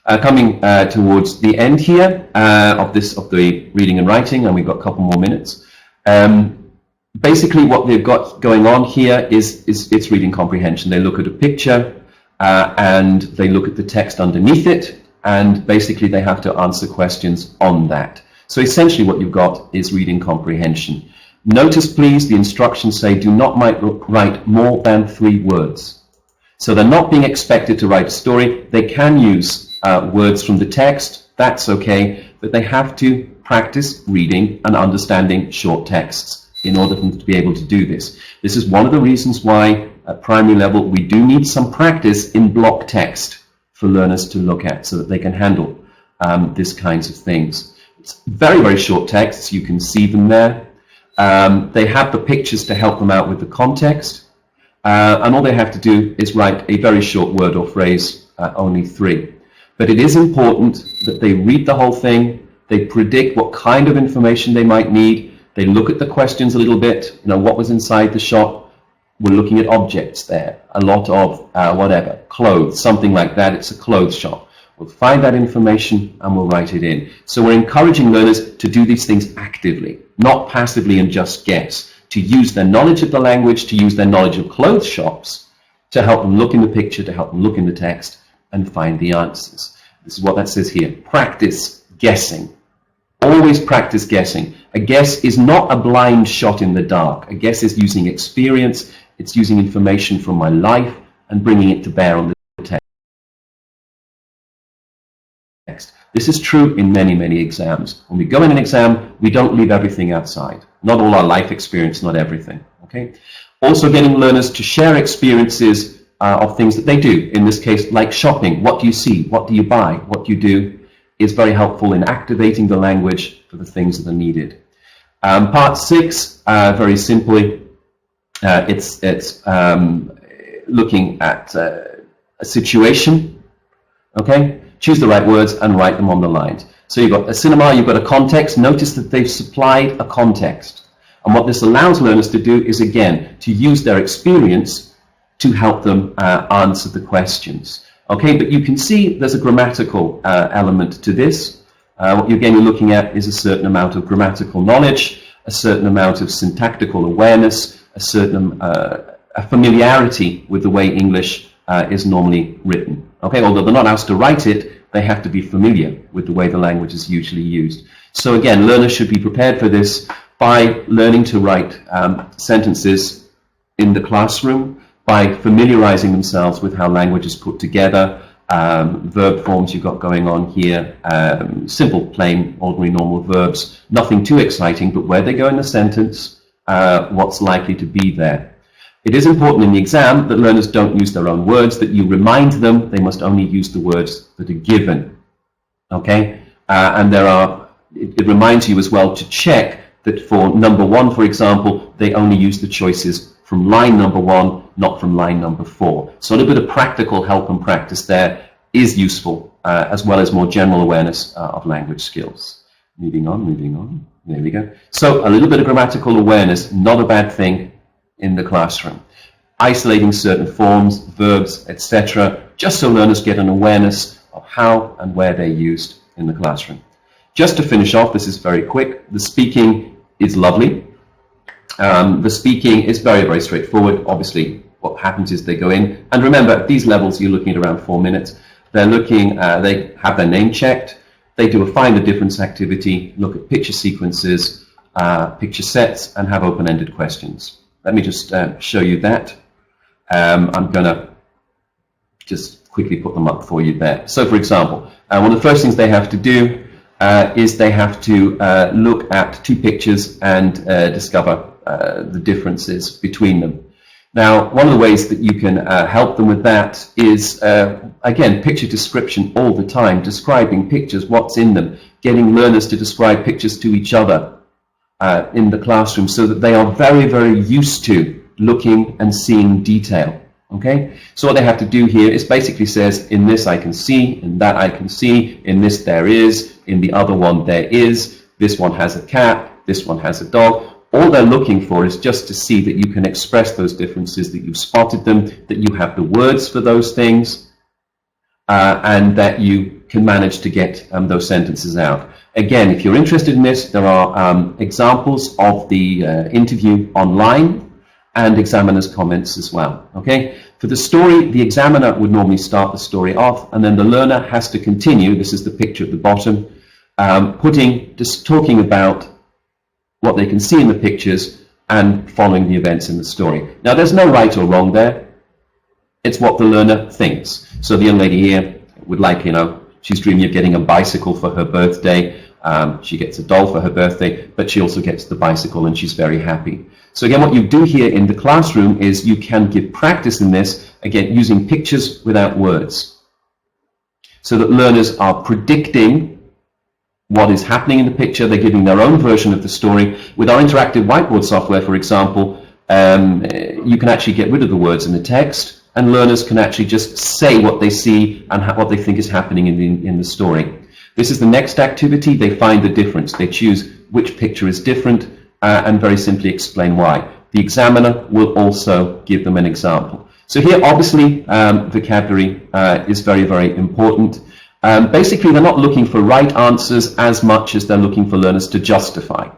Coming towards the end here of the reading and writing, and we've got a couple more minutes. Basically what they've got going on here is it's reading comprehension. They look at a picture and they look at the text underneath it, and basically they have to answer questions on that. So essentially what you've got is reading comprehension. Notice please the instructions say do not write more than 3 words. So they're not being expected to write a story. They can use words from the text, that's okay, but they have to practice reading and understanding short texts in order for them to be able to do this. This is one of the reasons why at primary level we do need some practice in block text for learners to look at so that they can handle these kinds of things. It's very, very short texts. You can see them there. They have the pictures to help them out with the context. And all they have to do is write a very short word or phrase, only 3. But it is important that they read the whole thing. They predict what kind of information they might need. They look at the questions a little bit. You know, what was inside the shop? We're looking at objects there. A lot of whatever, clothes, something like that. It's a clothes shop. We'll find that information and we'll write it in. So we're encouraging learners to do these things actively, not passively and just guess, to use their knowledge of the language, to use their knowledge of clothes shops to help them look in the picture, to help them look in the text and find the answers. This is what that says here. Practice guessing. Always practice guessing. A guess is not a blind shot in the dark. A guess is using experience. It's using information from my life and bringing it to bear on the text. This is true in many, many exams. When we go in an exam, we don't leave everything outside. Not all our life experience, not everything. Okay. Also getting learners to share experiences of things that they do. In this case, like shopping. What do you see? What do you buy? What do you do? Is very helpful in activating the language for the things that are needed. Part 6, very simply, it's looking at a situation. Okay, choose the right words and write them on the lines. So you've got a cinema, you've got a context. Notice that they've supplied a context, and what this allows learners to do is again to use their experience to help them answer the questions. Okay, but you can see there's a grammatical element to this. What you're looking at is a certain amount of grammatical knowledge, a certain amount of syntactical awareness, a certain a familiarity with the way English is normally written. Okay, although they're not asked to write it, they have to be familiar with the way the language is usually used. So again, learners should be prepared for this by learning to write sentences in the classroom by familiarizing themselves with how language is put together, verb forms you've got going on here, simple, plain, ordinary, normal verbs, nothing too exciting, but where they go in the sentence, what's likely to be there. It is important in the exam that learners don't use their own words, that you remind them they must only use the words that are given. Okay? And it reminds you as well to check that for number 1, for example, they only use the choices from line number 1, not from line number 4. So a little bit of practical help and practice there is useful, as well as more general awareness of language skills. Moving on. There we go. So a little bit of grammatical awareness, not a bad thing in the classroom. Isolating certain forms, verbs, etc., just so learners get an awareness of how and where they're used in the classroom. Just to finish off, this is very quick. The speaking is lovely. The speaking is very, very straightforward. Obviously, what happens is they go in, and remember, at these levels, you're looking at around 4 minutes. They're looking, they have their name checked. They do a find the difference activity, look at picture sequences, picture sets, and have open-ended questions. Let me just show you that. I'm going to just quickly put them up for you there. So, for example, one of the first things they have to do is they have to look at 2 pictures and discover the differences between them. Now, one of the ways that you can help them with that is, again, picture description all the time, describing pictures, what's in them, getting learners to describe pictures to each other in the classroom so that they are very, very used to looking and seeing detail. Okay? So what they have to do here is basically says, in this I can see, in that I can see, in this there is, in the other one there is, this one has a cat, this one has a dog. All they're looking for is just to see that you can express those differences, that you've spotted them, that you have the words for those things, and that you can manage to get those sentences out. Again, if you're interested in this, there are examples of the interview online and examiner's comments as well. Okay? For the story, the examiner would normally start the story off, and then the learner has to continue. This is the picture at the bottom, just talking about what they can see in the pictures and following the events in the story. Now, there's no right or wrong there. It's what the learner thinks. So the young lady here would like, she's dreaming of getting a bicycle for her birthday. She gets a doll for her birthday, but she also gets the bicycle and she's very happy. So again, what you do here in the classroom is you can give practice in this, again, using pictures without words, so that learners are predicting what is happening in the picture. They're giving their own version of the story. With our interactive whiteboard software, for example, you can actually get rid of the words in the text, and learners can actually just say what they see and what they think is happening in the story. This is the next activity. They find the difference. They choose which picture is different and very simply explain why. The examiner will also give them an example. So here, obviously, vocabulary is very, very important. Basically, they're not looking for right answers as much as they're looking for learners to justify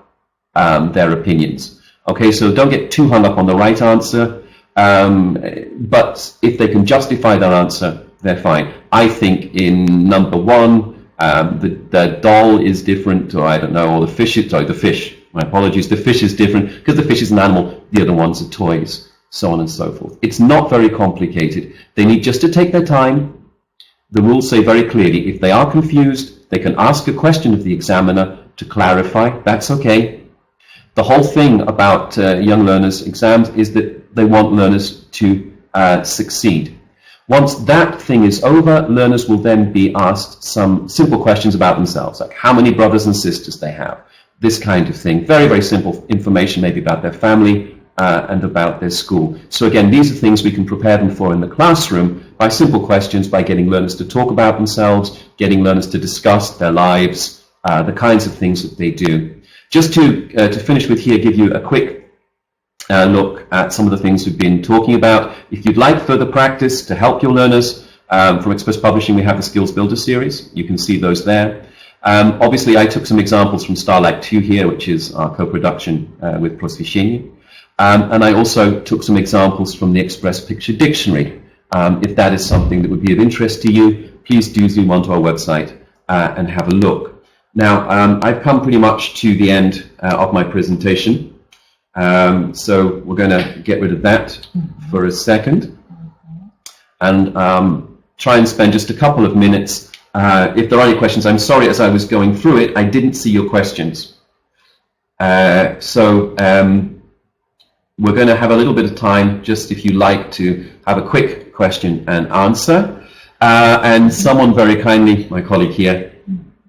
their opinions. Okay, so don't get too hung up on the right answer, but if they can justify their answer, they're fine. I think in number 1, the doll is different, or I don't know, or the fish, my apologies, the fish is different because the fish is an animal, the other ones are toys, so on and so forth. It's not very complicated. They need just to take their time. The rules say very clearly, if they are confused, they can ask a question of the examiner to clarify. That's okay. The whole thing about young learners' exams is that they want learners to succeed. Once that thing is over, learners will then be asked some simple questions about themselves, like how many brothers and sisters they have, this kind of thing. Very, very simple information maybe about their family and about their school. So again, these are things we can prepare them for in the classroom by simple questions, by getting learners to talk about themselves, getting learners to discuss their lives, the kinds of things that they do. Just to finish with here, give you a quick look at some of the things we've been talking about. If you'd like further practice to help your learners, from Express Publishing we have the Skills Builder series. You can see those there. Obviously I took some examples from Starlight 2 here, which is our co-production with Prosvещение. And I also took some examples from the Express Picture Dictionary. If that is something that would be of interest to you, please do zoom onto our website and have a look. Now, I've come pretty much to the end of my presentation. So we're going to get rid of that for a second and try and spend just a couple of minutes. If there are any questions, I'm sorry, as I was going through it, I didn't see your questions. We're going to have a little bit of time, just if you like, to have a quick question and answer. And someone very kindly, my colleague here,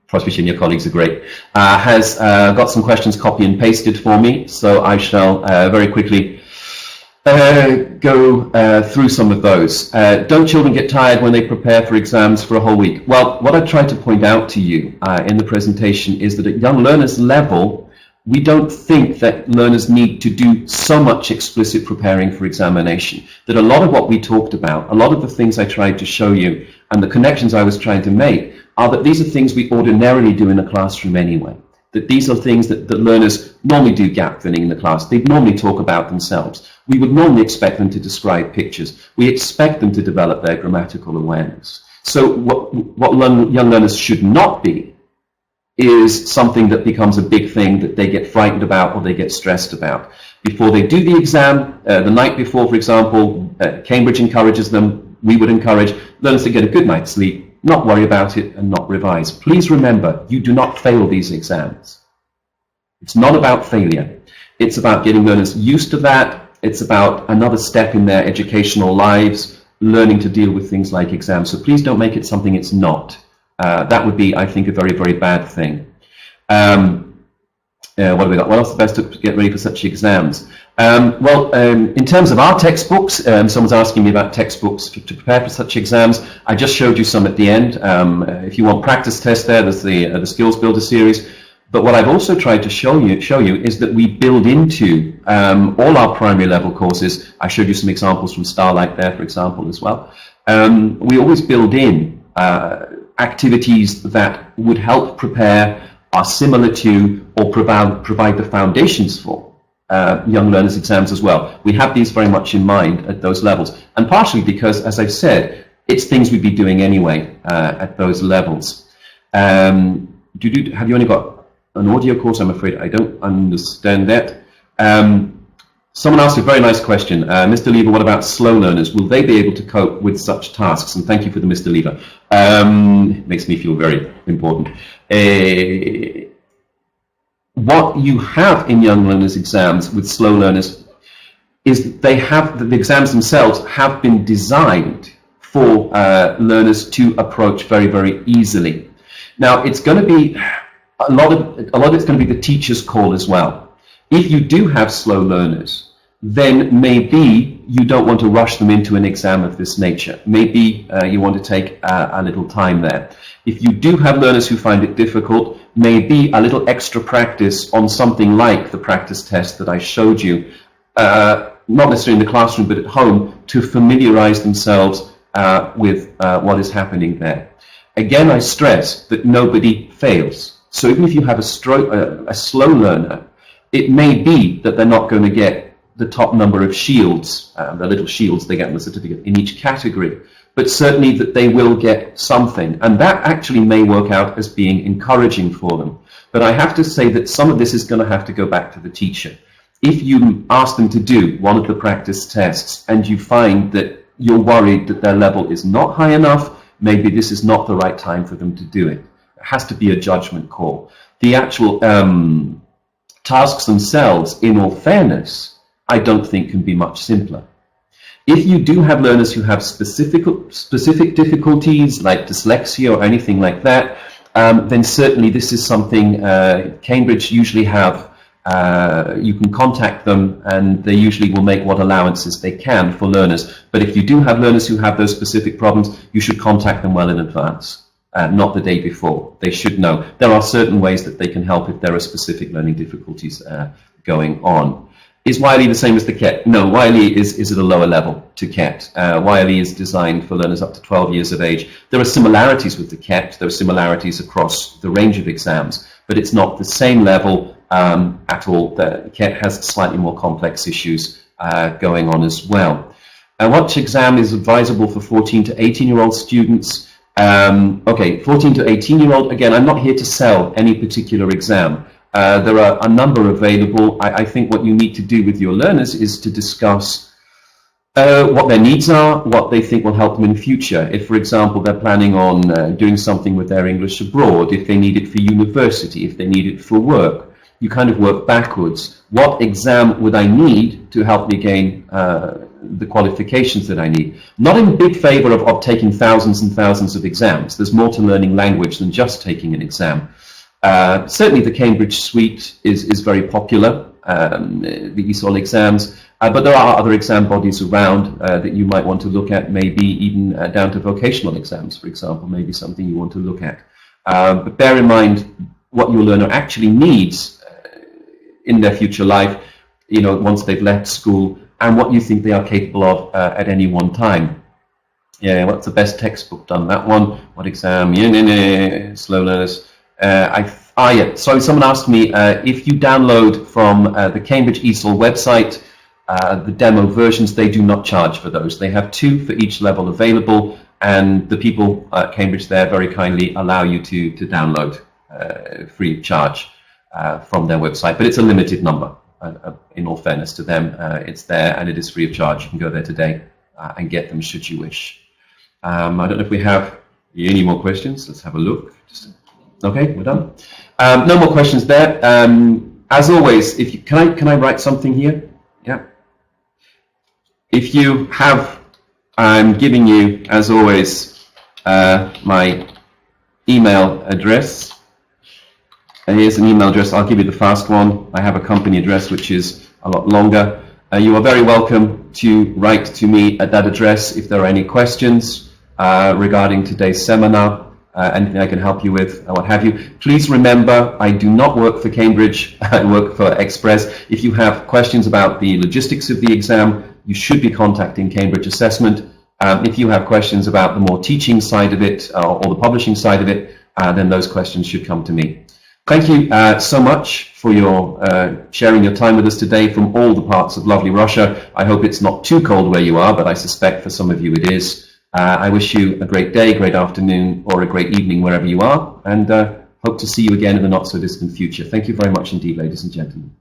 Prosvещение, your colleagues are great, has got some questions copy and pasted for me, so I shall very quickly go through some of those. Don't children get tired when they prepare for exams for a whole week? Well, what I tried to point out to you in the presentation is that at young learners level, we don't think that learners need to do so much explicit preparing for examination. That a lot of what we talked about, a lot of the things I tried to show you, and the connections I was trying to make, are that these are things we ordinarily do in a classroom anyway. That these are things that learners normally do gap filling in the class. They normally talk about themselves. We would normally expect them to describe pictures. We expect them to develop their grammatical awareness. So what young learners should not be is something that becomes a big thing that they get frightened about or they get stressed about. Before they do the exam, the night before, for example, Cambridge encourages them, we would encourage learners to get a good night's sleep, not worry about it, and not revise. Please remember, you do not fail these exams. It's not about failure. It's about getting learners used to that. It's about another step in their educational lives, learning to deal with things like exams. So please don't make it something it's not. That would be, I think, a very, very bad thing. What have we got? What else is the best to get ready for such exams? In terms of our textbooks, someone's asking me about textbooks to prepare for such exams. I just showed you some at the end. If you want practice tests there's the Skills Builder series. But what I've also tried to show you is that we build into all our primary level courses. I showed you some examples from Starlight there, for example, as well. We always build in activities that would help prepare, are similar to, or provide the foundations for young learners' exams as well. We have these very much in mind at those levels, and partially because, as I've said, it's things we'd be doing anyway at those levels. Have you only got an audio course? I'm afraid I don't understand that. Someone asked a very nice question. Mr. Lever, what about slow learners? Will they be able to cope with such tasks? And thank you for the Mr. Lever. Makes me feel very important. What you have in young learners' exams with slow learners is they have, the exams themselves have been designed for learners to approach very, very easily. Now, it's going to be, a lot of it's going to be the teacher's call as well. If you do have slow learners, then maybe you don't want to rush them into an exam of this nature. Maybe you want to take a little time there. If you do have learners who find it difficult, maybe a little extra practice on something like the practice test that I showed you, not necessarily in the classroom, but at home, to familiarize themselves with what is happening there. Again, I stress that nobody fails. So even if you have a slow learner, it may be that they're not going to get the top number of shields, the little shields they get in the certificate in each category, but certainly that they will get something. And that actually may work out as being encouraging for them. But I have to say that some of this is going to have to go back to the teacher. If you ask them to do one of the practice tests and you find that you're worried that their level is not high enough, maybe this is not the right time for them to do it. It has to be a judgment call. The actual tasks themselves, in all fairness, I don't think can be much simpler. If you do have learners who have specific difficulties like dyslexia or anything like that, then certainly this is something Cambridge usually have. You can contact them and they usually will make what allowances they can for learners. But if you do have learners who have those specific problems, you should contact them well in advance. Not the day before. They should know. There are certain ways that they can help if there are specific learning difficulties going on. Is YLE the same as the KET? No, YLE is at a lower level to KET. YLE is designed for learners up to 12 years of age. There are similarities with the KET. There are similarities across the range of exams, but it's not the same level at all. The KET has slightly more complex issues going on as well. What exam is advisable for 14 to 18-year-old students? Okay, 14 to 18-year-old, again, I'm not here to sell any particular exam. There are a number available. I think what you need to do with your learners is to discuss what their needs are, what they think will help them in future. If, for example, they're planning on doing something with their English abroad, if they need it for university, if they need it for work, you kind of work backwards. What exam would I need to help me gain the qualifications that I need? Not in big favor of taking thousands and thousands of exams. There's more to learning language than just taking an exam. Certainly the Cambridge suite is very popular, the ESOL exams, but there are other exam bodies around that you might want to look at, maybe even down to vocational exams, for example, maybe something you want to look at. But bear in mind what your learner actually needs in their future life, you know, once they've left school, and what you think they are capable of at any one time. Yeah, what's the best textbook done? That one. What exam? Slow learners. Yeah. Sorry, someone asked me if you download from the Cambridge ESOL website the demo versions, they do not charge for those. They have 2 for each level available, and the people at Cambridge there very kindly allow you to download free of charge from their website. But it's a limited number. In all fairness to them, it's there and it is free of charge. You can go there today and get them should you wish. I don't know if we have any more questions. Let's have a look. Okay, we're done. No more questions there. As always, if you, can I write something here? Yeah. If you have, I'm giving you, as always, my email address. And here's an email address. I'll give you the fast one. I have a company address which is a lot longer. You are very welcome to write to me at that address if there are any questions regarding today's seminar, anything I can help you with, what have you. Please remember, I do not work for Cambridge. I work for Express. If you have questions about the logistics of the exam, you should be contacting Cambridge Assessment. If you have questions about the more teaching side of it or the publishing side of it, then those questions should come to me. Thank you so much for your sharing your time with us today from all the parts of lovely Russia. I hope it's not too cold where you are, but I suspect for some of you it is. I wish you a great day, great afternoon, or a great evening wherever you are, and hope to see you again in the not so distant future. Thank you very much indeed, ladies and gentlemen.